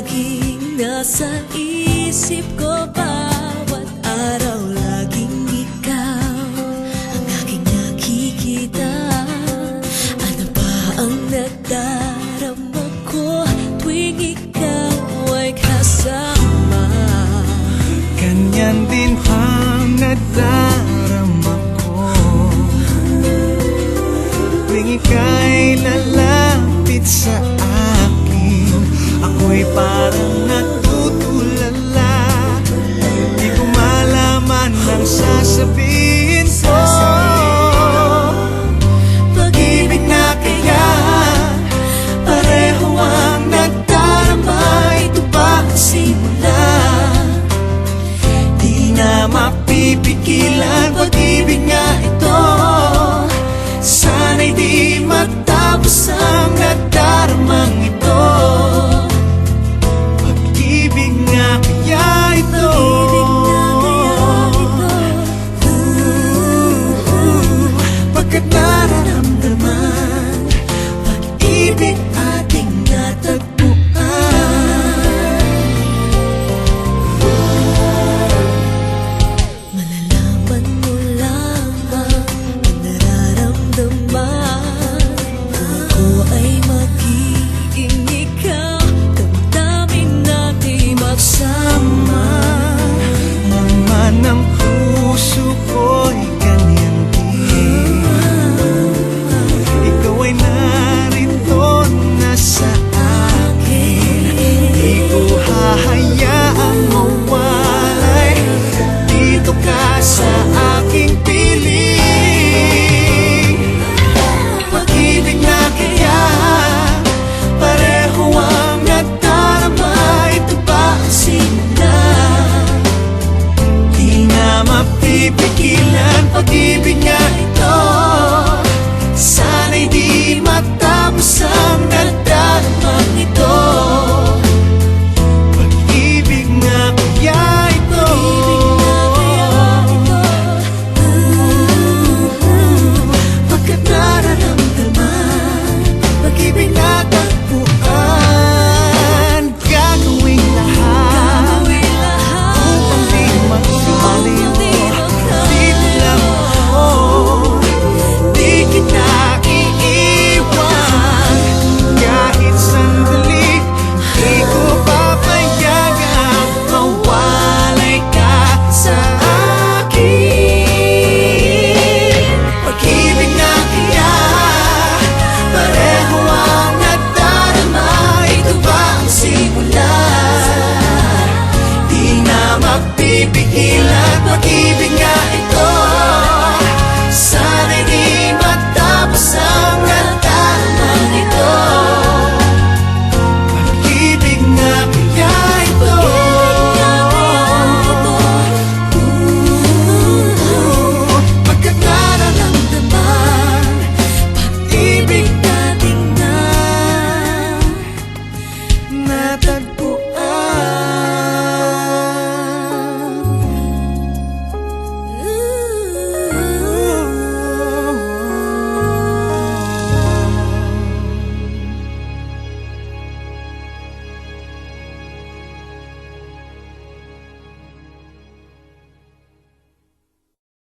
laging nasa isip ko bawat araw, laging ikaw ang aking nakikita. Ano ba ang nadarama ko tuwing ikaw ay kasama? Ganyan din ang nadarama ko tuwing ika'y lalapit sa akin. Ako'y parang natutulala, di ko malaman ang sasabihin ko. Pag-ibig na kaya pareho ang nadarama. Ito ba ang simula? Di na mapipigilan, pag-ibig nga ito. Sana'y di matapos ang nadaramang ito. Pag-ibig nga kaya ito. Pagkat nararamdaman, pag-ibig ating natagpuan. Malalaman mo lamang ang nararamdaman. Ako ay magiging ikaw, damdamin natin magsama. Naman ang puso